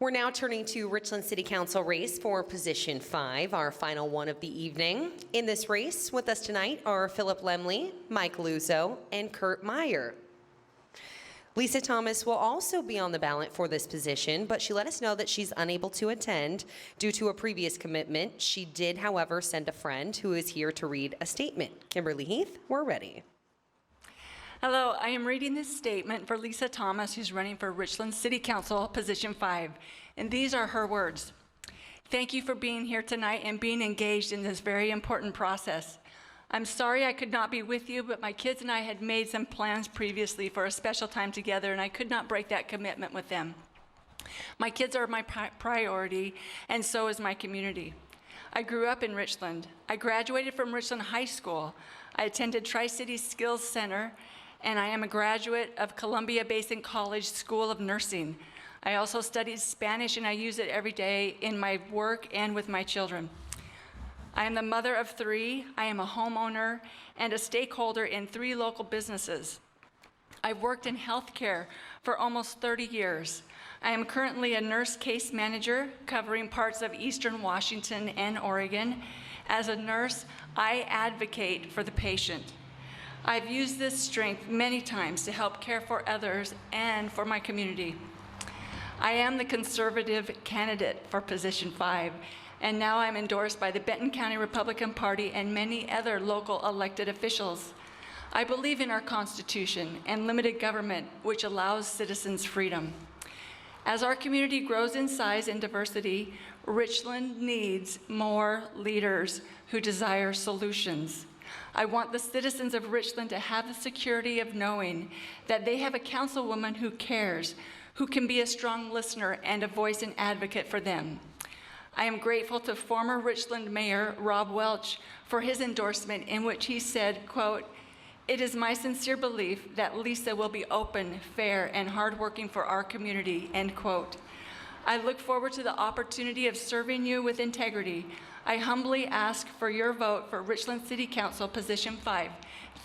We're now turning to Richland City Council race for position 5, our final one of the evening. In this race with us tonight are Philip Lemley, Mike Luzo, and Kurt Meyer. Lisa Thomas will also be on the ballot for this position, but she let us know that she's unable to attend due to a previous commitment. She did, however, send a friend who is here to read a statement. Kimberly Heath, we're ready. Hello, I am reading this statement for Lisa Thomas, who's running for Richland City Council, position 5, and these are her words. Thank you for being here tonight and being engaged in this very important process. I'm sorry I could not be with you, but my kids and I had made some plans previously for a special time together, and I could not break that commitment with them. My kids are my priority, and so is my community. I grew up in Richland. I graduated from Richland High School. I attended Tri-City Skills Center, and I am a graduate of Columbia Basin College School of Nursing. I also studied Spanish, and I use it every day in my work and with my children. I am the mother of 3. I am a homeowner and a stakeholder in 3 local businesses. I've worked in healthcare for almost 30 years. I am currently a nurse case manager covering parts of Eastern Washington and Oregon. As a nurse, I advocate for the patient. I've used this strength many times to help care for others and for my community. I am the conservative candidate for position 5, and now I'm endorsed by the Benton County Republican Party and many other local elected officials. I believe in our Constitution and limited government, which allows citizens freedom. As our community grows in size and diversity, Richland needs more leaders who desire solutions. I want the citizens of Richland to have the security of knowing that they have a councilwoman who cares, who can be a strong listener and a voice and advocate for them. I am grateful to former Richland Mayor Rob Welch for his endorsement, in which he said, quote, "It is my sincere belief that Lisa will be open, fair, and hardworking for our community," end quote. I look forward to the opportunity of serving you with integrity. I humbly ask for your vote for Richland City Council, position 5.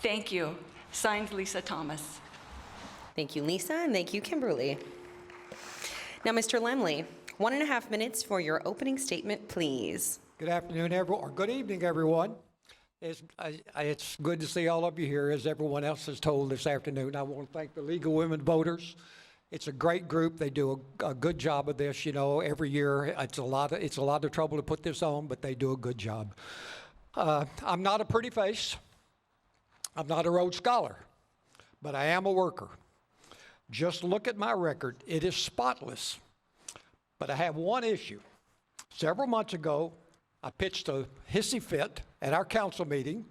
Thank you. Signed, Lisa Thomas. Thank you, Lisa, and thank you, Kimberly. Now, Mr. Lemley, 1.5 minutes for your opening statement, please. Good afternoon, everyone, or good evening, everyone. It's good to see all of you here, as everyone else has told this afternoon. I want to thank the League of Women Voters. It's a great group. They do a good job of this. You know, every year it's a lot of trouble to put this on, but they do a good job. I'm not a pretty face. I'm not a Rhodes Scholar, but I am a worker. Just look at my record. It is spotless. But I have one issue. Several months ago, I pitched a hissy fit at our council meeting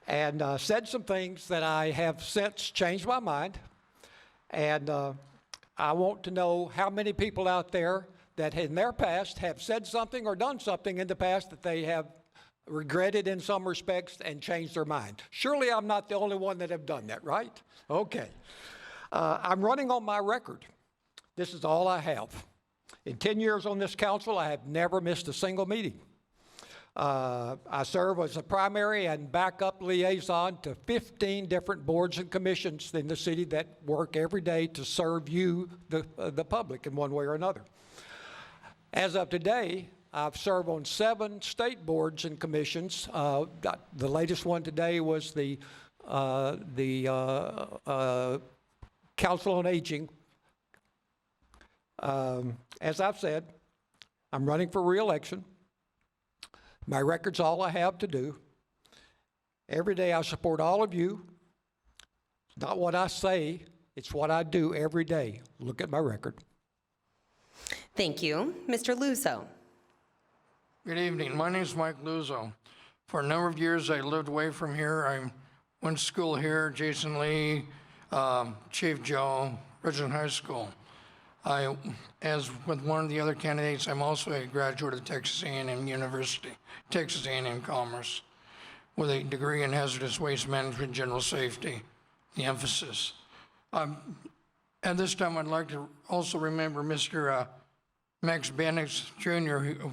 and said some things that I have since changed my mind. And I want to know how many people out there that in their past have said something or done something in the past that they have regretted in some respects and changed their mind. Surely I'm not the only one that have done that, right? Okay. I'm running on my record. This is all I have. In 10 years on this council, I have never missed a single meeting. I serve as a primary and backup liaison to 15 different boards and commissions in the city that work every day to serve you, the public, in one way or another. As of today, I've served on 7 state boards and commissions. The latest one today was the Council on Aging. As I've said, I'm running for re-election. My record's all I have to do. Every day I support all of you. It's not what I say, it's what I do every day. Look at my record. Thank you. Mr. Luzo. Good evening. My name is Mike Luzo. For a number of years, I lived away from here. I went to school here, Jason Lee, Chief Joe, Richland High School. As with one of the other candidates, I'm also a graduate of Texas A&M University, Texas A&M Commerce, with a degree in hazardous waste management, general safety, the emphasis. At this time, I'd like to also remember Mr. Max Bennett Jr., who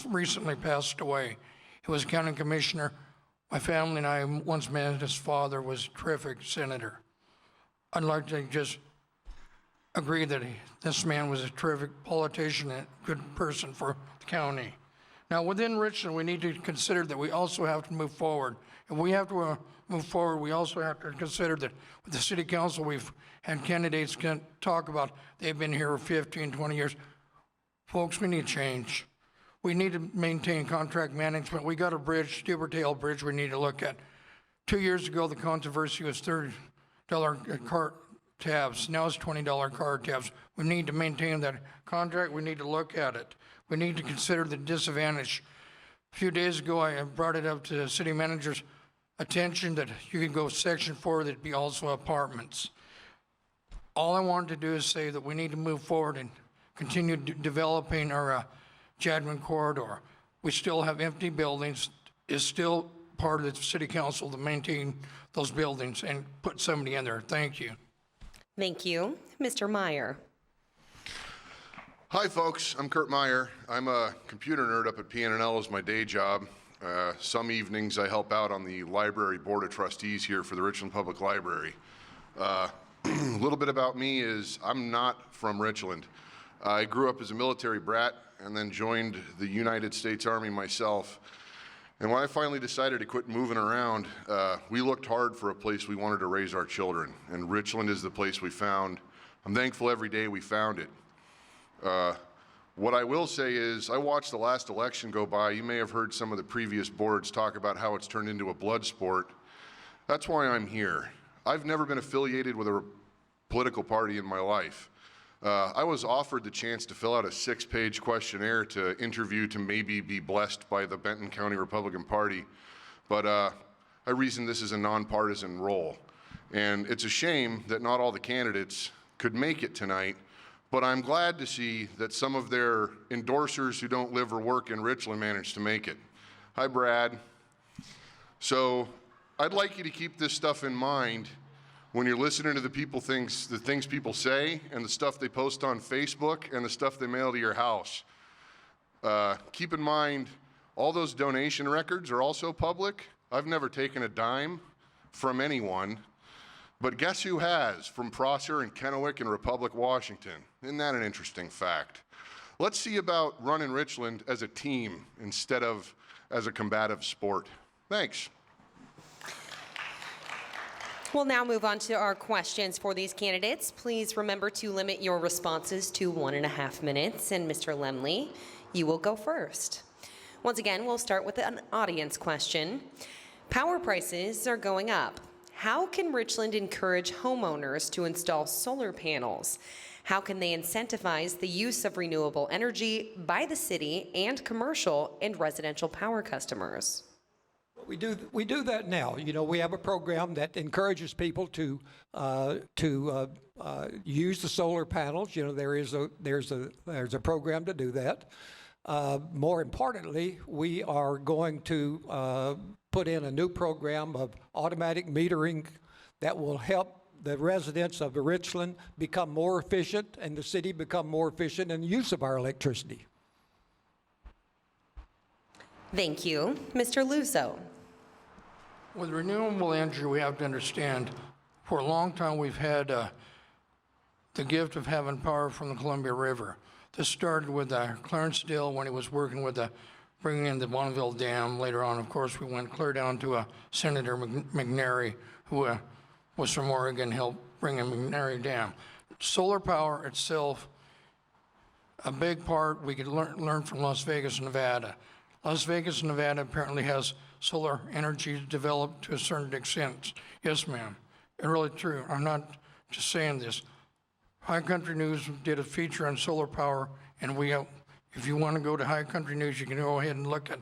recently passed away. He was county commissioner. My family and I once met his father, was a terrific senator. I'd like to just agree that this man was a terrific politician and a good person for the county. Now, within Richland, we need to consider that we also have to move forward. If we have to move forward, we also have to consider that with the city council, we've had candidates can talk about they've been here for 15, 20 years. Folks, we need change. We need to maintain contract management. We got a bridge, Stewart Tail Bridge, we need to look at. 2 years ago, the controversy was $30 car tabs. Now it's $20 car tabs. We need to maintain that contract. We need to look at it. We need to consider the disadvantage. A few days ago, I brought it up to the city manager's attention that you could go section 4, that'd be also apartments. All I wanted to do is say that we need to move forward and continue developing our Jadwin corridor. We still have empty buildings. It's still part of the city council to maintain those buildings and put somebody in there. Thank you. Thank you. Mr. Meyer. Hi, folks. I'm Kurt Meyer. I'm a computer nerd up at PNNL as my day job. Some evenings I help out on the library board of trustees here for the Richland Public Library. A little bit about me is I'm not from Richland. I grew up as a military brat and then joined the United States Army myself. And when I finally decided to quit moving around, we looked hard for a place we wanted to raise our children. And Richland is the place we found. I'm thankful every day we found it. What I will say is I watched the last election go by. You may have heard some of the previous boards talk about how it's turned into a blood sport. That's why I'm here. I've never been affiliated with a political party in my life. I was offered the chance to fill out a 6-page questionnaire to interview to maybe be blessed by the Benton County Republican Party, but I reasoned this is a nonpartisan role. And it's a shame that not all the candidates could make it tonight, but I'm glad to see that some of their endorsers who don't live or work in Richland managed to make it. Hi, Brad. So I'd like you to keep this stuff in mind when you're listening to the things people say and the stuff they post on Facebook and the stuff they mail to your house. Keep in mind, all those donation records are also public. I've never taken a dime from anyone, but guess who has? From Prosser and Kennewick and Republic, Washington. Isn't that an interesting fact? Let's see about running Richland as a team instead of as a combative sport. Thanks. We'll now move on to our questions for these candidates. Please remember to limit your responses to 1.5 minutes. And Mr. Lemley, you will go first. Once again, we'll start with an audience question. Power prices are going up. How can Richland encourage homeowners to install solar panels? How can they incentivize the use of renewable energy by the city and commercial and residential power customers? We do that now. You know, we have a program that encourages people to use the solar panels. You know, there's a program to do that. More importantly, we are going to put in a new program of automatic metering that will help the residents of Richland become more efficient and the city become more efficient in the use of our electricity. Thank you. Mr. Luso. With renewable energy, we have to understand, for a long time we've had the gift of having power from the Columbia River. This started with Clarence Dill when he was working with bringing in the Bonneville Dam. Later on, of course, we went clear down to Senator McNary, who was from Oregon, helped bring in McNary Dam. Solar power itself, a big part we could learn from Las Vegas, Nevada. Las Vegas, Nevada apparently has solar energy developed to a certain extent. Yes, ma'am. It's really true. I'm not just saying this. High Country News did a feature on solar power, and if you want to go to High Country News, you can go ahead and look at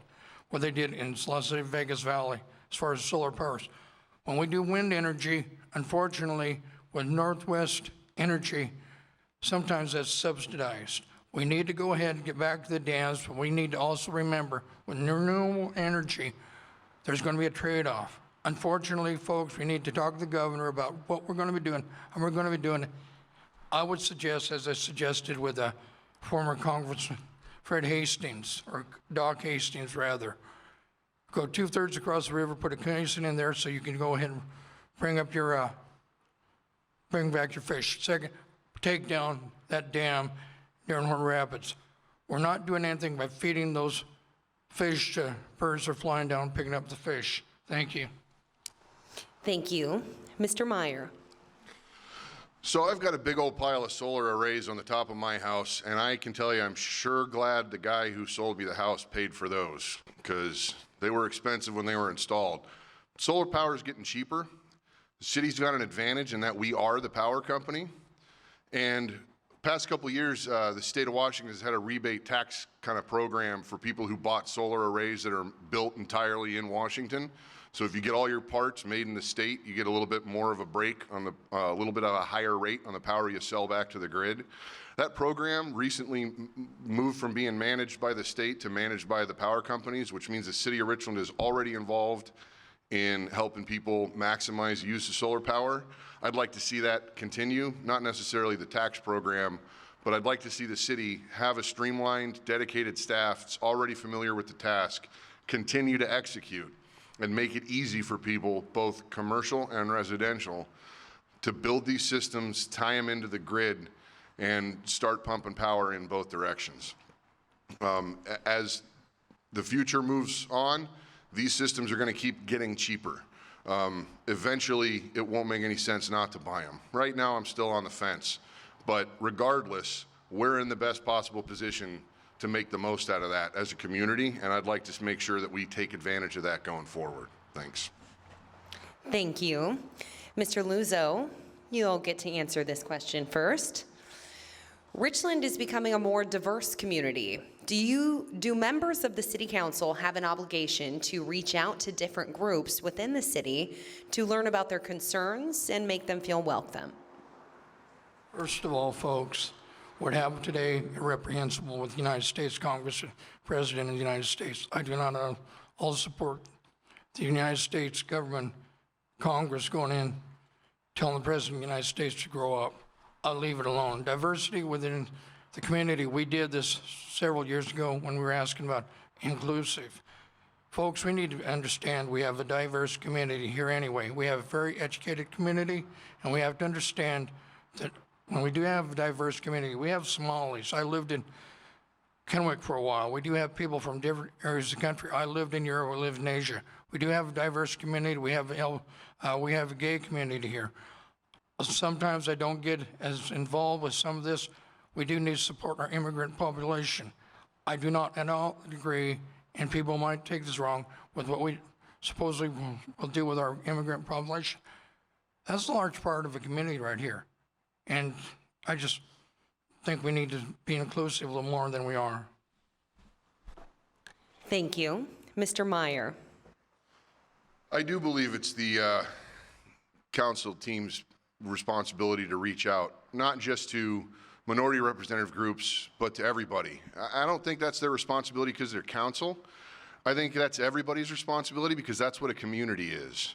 what they did in Las Vegas Valley as far as solar powers. When we do wind energy, unfortunately, with Northwest Energy, sometimes that's subsidized. We need to go ahead and get back to the dams, but we need to also remember with renewable energy, there's going to be a trade-off. Unfortunately, folks, we need to talk to the governor about what we're going to be doing, and we're going to be doing. I would suggest, as I suggested with former Congressman Fred Hastings, or Doc Hastings rather, go 2/3 across the river, put a connection in there so you can go ahead and bring back your fish. Second, take down that dam there in Horn Rapids. We're not doing anything by feeding those fish to birds are flying down picking up the fish. Thank you. Thank you. Mr. Meyer. So I've got a big old pile of solar arrays on the top of my house, and I can tell you I'm sure glad the guy who sold me the house paid for those, because they were expensive when they were installed. Solar power is getting cheaper. The city's got an advantage in that we are the power company. And past couple of years, the state of Washington has had a rebate tax kind of program for people who bought solar arrays that are built entirely in Washington. So if you get all your parts made in the state, you get a little bit more of a break on the, a little bit of a higher rate on the power you sell back to the grid. That program recently moved from being managed by the state to managed by the power companies, which means the city of Richland is already involved in helping people maximize the use of solar power. I'd like to see that continue, not necessarily the tax program, but I'd like to see the city have a streamlined, dedicated staff that's already familiar with the task, continue to execute, and make it easy for people, both commercial and residential, to build these systems, tie them into the grid, and start pumping power in both directions. As the future moves on, these systems are going to keep getting cheaper. Eventually, it won't make any sense not to buy them. Right now, I'm still on the fence. But regardless, we're in the best possible position to make the most out of that as a community, and I'd like to make sure that we take advantage of that going forward. Thanks. Thank you. Mr. Luzo, you'll get to answer this question first. Richland is becoming a more diverse community. Do members of the City Council have an obligation to reach out to different groups within the city to learn about their concerns and make them feel welcome? First of all, folks, what happened today is reprehensible with the United States Congress and President of the United States. I do not all support the United States government, Congress going in, telling the President of the United States to grow up. I'll leave it alone. Diversity within the community. We did this several years ago when we were asking about inclusive. Folks, we need to understand we have a diverse community here anyway. We have a very educated community, and we have to understand that when we do have a diverse community, we have Somalis. I lived in Kennewick for a while. We do have people from different areas of the country. I lived in Europe, we lived in Asia. We do have a diverse community. We have a gay community here. Sometimes I don't get as involved with some of this. We do need to support our immigrant population. I do not at all agree, and people might take this wrong, with what we supposedly will do with our immigrant population. That's a large part of a community right here. And I just think we need to be inclusive a little more than we are. Thank you. Mr. Meyer. I do believe it's the council team's responsibility to reach out, not just to minority representative groups, but to everybody. I don't think that's their responsibility because they're council. I think that's everybody's responsibility because that's what a community is.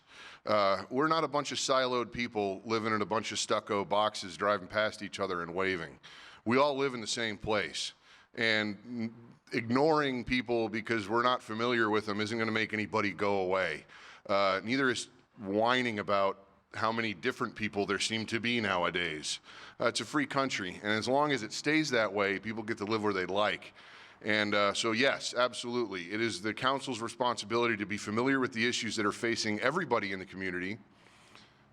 We're not a bunch of siloed people living in a bunch of stucco boxes driving past each other and waving. We all live in the same place. And ignoring people because we're not familiar with them isn't going to make anybody go away. Neither is whining about how many different people there seem to be nowadays. It's a free country, and as long as it stays that way, people get to live where they like. And so yes, absolutely, it is the council's responsibility to be familiar with the issues that are facing everybody in the community,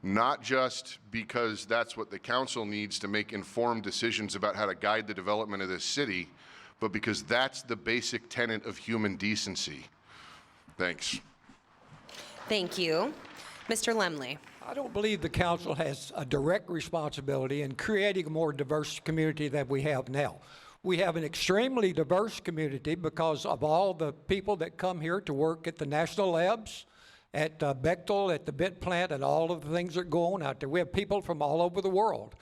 not just because that's what the council needs to make informed decisions about how to guide the development of this city, but because that's the basic tenet of human decency. Thanks. Thank you. Mr. Lemley. I don't believe the council has a direct responsibility in creating a more diverse community than we have now. We have an extremely diverse community because of all the people that come here to work at the national labs, at Bechtel, at the Bit plant, and all of the things that go on out there. We have people from all over the world.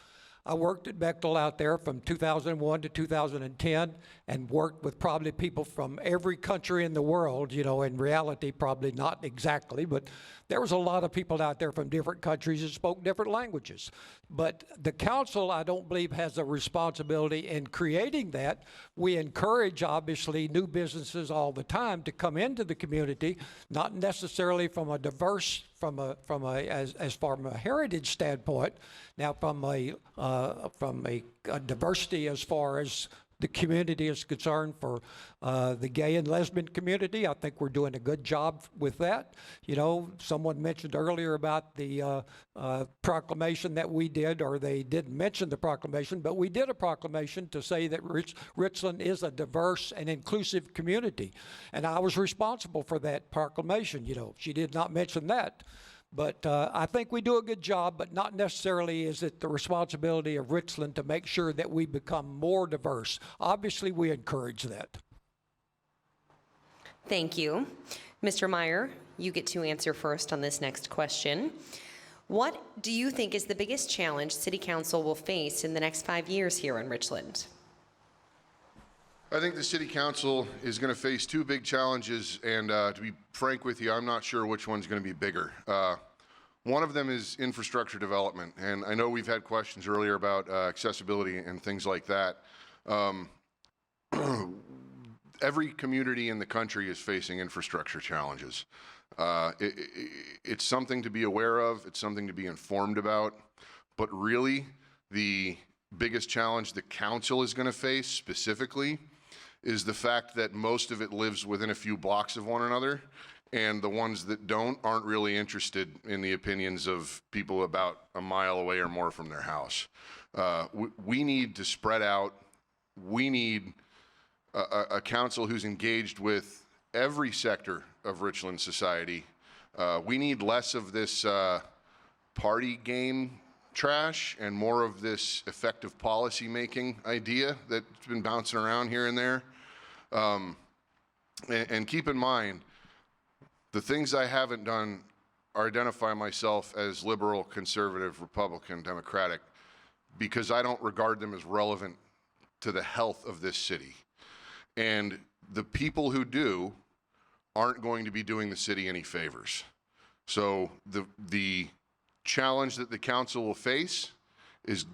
I worked at Bechtel out there from 2001 to 2010 and worked with probably people from every country in the world, you know, in reality, probably not exactly, but there was a lot of people out there from different countries that spoke different languages. But the council, I don't believe, has a responsibility in creating that. We encourage, obviously, new businesses all the time to come into the community, not necessarily from a diverse from a heritage standpoint. Now, from a diversity as far as the community is concerned, for the gay and lesbian community, I think we're doing a good job with that. You know, someone mentioned earlier about the proclamation that we did, or they didn't mention the proclamation, but we did a proclamation to say that Richland is a diverse and inclusive community. And I was responsible for that proclamation. You know, she did not mention that. But I think we do a good job, but not necessarily is it the responsibility of Richland to make sure that we become more diverse. Obviously, we encourage that. Thank you. Mr. Meyer, you get to answer first on this next question. What do you think is the biggest challenge City Council will face in the next 5 years here in Richland? I think the City Council is going to face two big challenges, and to be frank with you, I'm not sure which one's going to be bigger. One of them is infrastructure development, and I know we've had questions earlier about accessibility and things like that. Every community in the country is facing infrastructure challenges. It's something to be aware of, it's something to be informed about, but really the biggest challenge the council is going to face specifically is the fact that most of it lives within a few blocks of one another, and the ones that don't aren't really interested in the opinions of people about a mile away or more from their house. We need to spread out. We need a council who's engaged with every sector of Richland society. We need less of this party game trash and more of this effective policy making idea that's been bouncing around here and there. And keep in mind, the things I haven't done are identify myself as liberal, conservative, Republican, Democratic, because I don't regard them as relevant to the health of this city. And the people who do aren't going to be doing the city any favors. So the challenge that the council will face is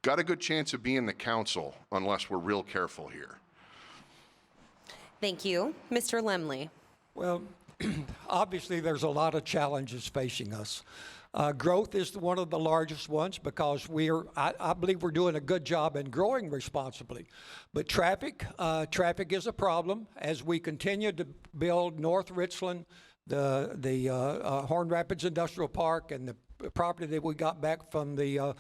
got a good chance of being the council unless we're real careful here. Thank you. Mr. Lemley. Well, obviously, there's a lot of challenges facing us. Growth is one of the largest ones because I believe we're doing a good job in growing responsibly. But traffic is a problem as we continue to build North Richland, the Horn Rapids Industrial Park, and the property that we got back from the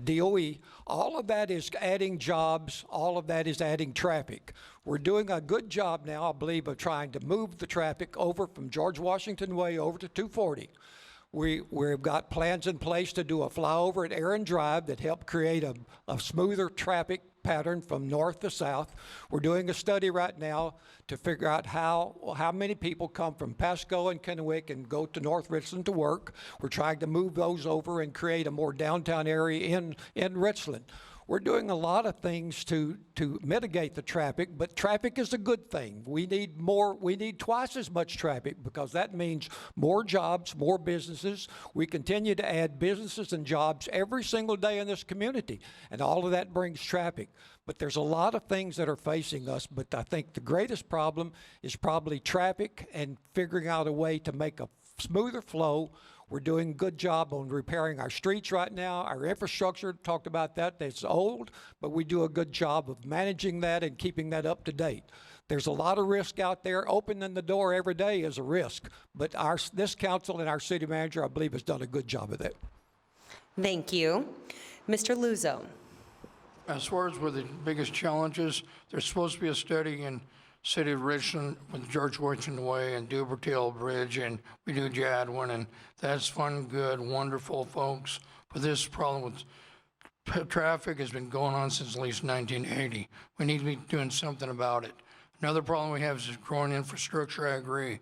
DOE. All of that is adding jobs. All of that is adding traffic. We're doing a good job now, I believe, of trying to move the traffic over from George Washington Way over to 240. We've got plans in place to do a flyover at Aaron Drive that help create a smoother traffic pattern from north to south. We're doing a study right now to figure out how many people come from Pasco and Kennewick and go to North Richland to work. We're trying to move those over and create a more downtown area in Richland. We're doing a lot of things to mitigate the traffic, but traffic is a good thing. We need twice as much traffic because that means more jobs, more businesses. We continue to add businesses and jobs every single day in this community, and all of that brings traffic. But there's a lot of things that are facing us, but I think the greatest problem is probably traffic and figuring out a way to make a smoother flow. We're doing a good job on repairing our streets right now. Our infrastructure, talked about that, that's old, but we do a good job of managing that and keeping that up to date. There's a lot of risk out there. Opening the door every day is a risk, but this council and our city manager, I believe, has done a good job of that. Thank you. Mr. Luzo. As far as with the biggest challenges, there's supposed to be a study in City of Richland with George Washington Way and Dubertail Bridge, and we do Jadwin, and that's fun, good, wonderful, folks. But this problem with traffic has been going on since at least 1980. We need to be doing something about it. Another problem we have is growing infrastructure. I agree.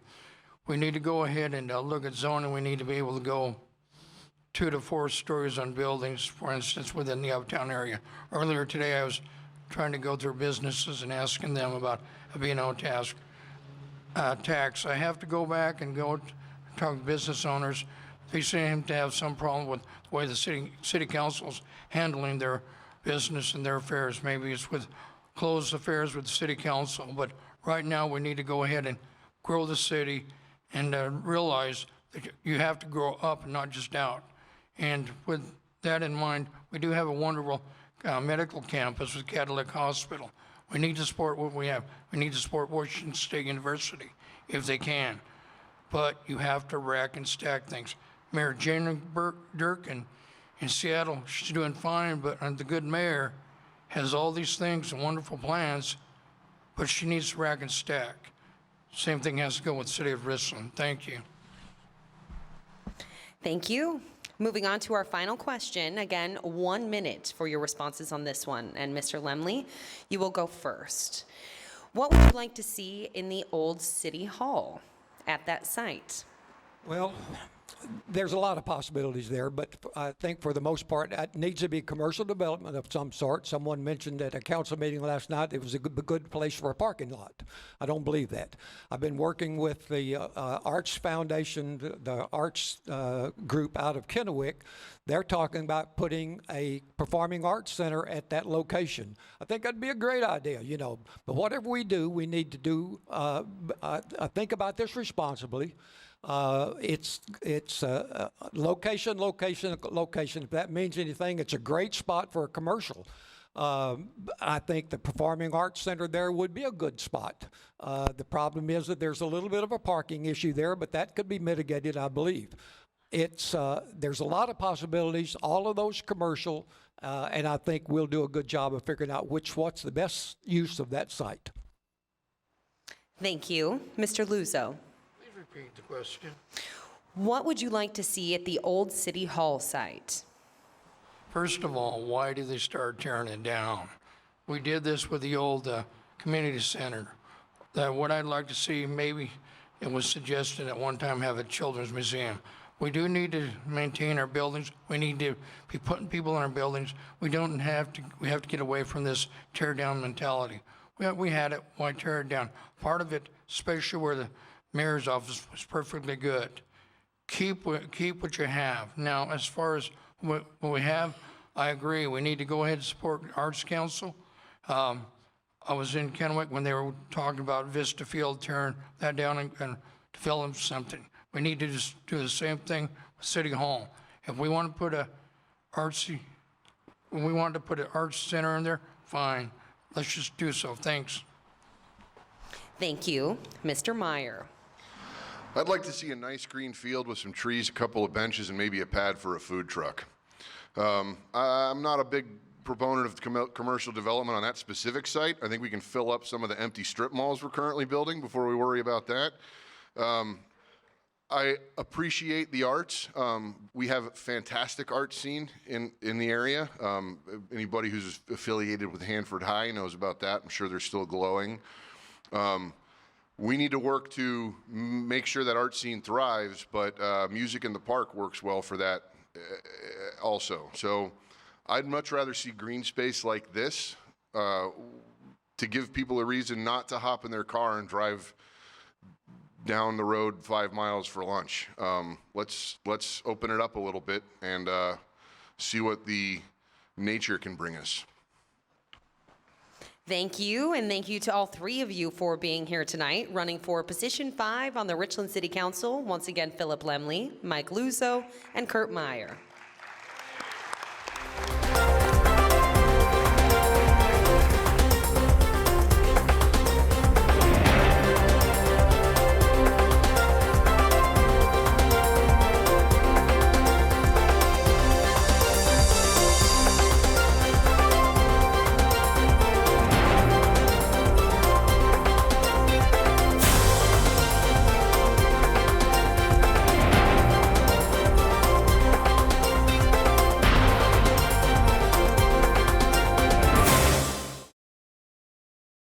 We need to go ahead and look at zoning. We need to be able to go 2 to 4 stories on buildings, for instance, within the uptown area. Earlier today, I was trying to go through businesses and asking them about a B&O tax. I have to go back and go talk to business owners. They seem to have some problem with the way the city council's handling their business and their affairs. Maybe it's with closed affairs with the city council, but right now we need to go ahead and grow the city and realize that you have to grow up and not just out. And with that in mind, we do have a wonderful medical campus with Cadillac Hospital. We need to support what we have. We need to support Washington State University if they can. But you have to rack and stack things. Mayor Jane Durkin in Seattle, she's doing fine, but the good mayor has all these things and wonderful plans, but she needs to rack and stack. Same thing has to go with the city of Richland. Thank you. Thank you. Moving on to our final question. Again, 1 minute for your responses on this one. And Mr. Lemley, you will go first. What would you like to see in the old City Hall at that site? Well, there's a lot of possibilities there, but I think for the most part, it needs to be commercial development of some sort. Someone mentioned at a council meeting last night it was a good place for a parking lot. I don't believe that. I've been working with the Arts Foundation, the arts group out of Kennewick. They're talking about putting a performing arts center at that location. I think that'd be a great idea, you know. But whatever we do, we need to do, think about this responsibly. It's location. If that means anything, it's a great spot for a commercial. I think the Performing Arts Center there would be a good spot. The problem is that there's a little bit of a parking issue there, but that could be mitigated, I believe. There's a lot of possibilities, all of those commercial, and I think we'll do a good job of figuring out what's the best use of that site. Thank you. Mr. Luzo, Please repeat the question. what would you like to see at the old City Hall site? First of all, why did they start tearing it down? We did this with the old community center. What I'd like to see, maybe it was suggested at one time have a children's museum. We do need to maintain our buildings. We need to be putting people in our buildings. We have to get away from this tear down mentality. We had it, why tear it down? Part of it, especially where the mayor's office was perfectly good. Keep what you have. Now, as far as what we have, I agree. We need to go ahead and support Arts Council. I was in Kennewick when they were talking about Vista Field, tearing that down and developing something. We need to just do the same thing with City Hall. If we want to put an arts center in there, fine. Let's just do so. Thanks. Thank you. Mr. Meyer. I'd like to see a nice green field with some trees, a couple of benches, and maybe a pad for a food truck. I'm not a big proponent of commercial development on that specific site. I think we can fill up some of the empty strip malls we're currently building before we worry about that. I appreciate the arts. We have a fantastic art scene in the area. Anybody who's affiliated with Hanford High knows about that. I'm sure they're still glowing. We need to work to make sure that art scene thrives, but music in the park works well for that also. So I'd much rather see green space like this to give people a reason not to hop in their car and drive down the road 5 miles for lunch. Let's open it up a little bit and see what the nature can bring us. Thank you, and thank you to all three of you for being here tonight. Running for position 5 on the Richland City Council, once again, Philip Lemley, Mike Luzo, and Kurt Meyer.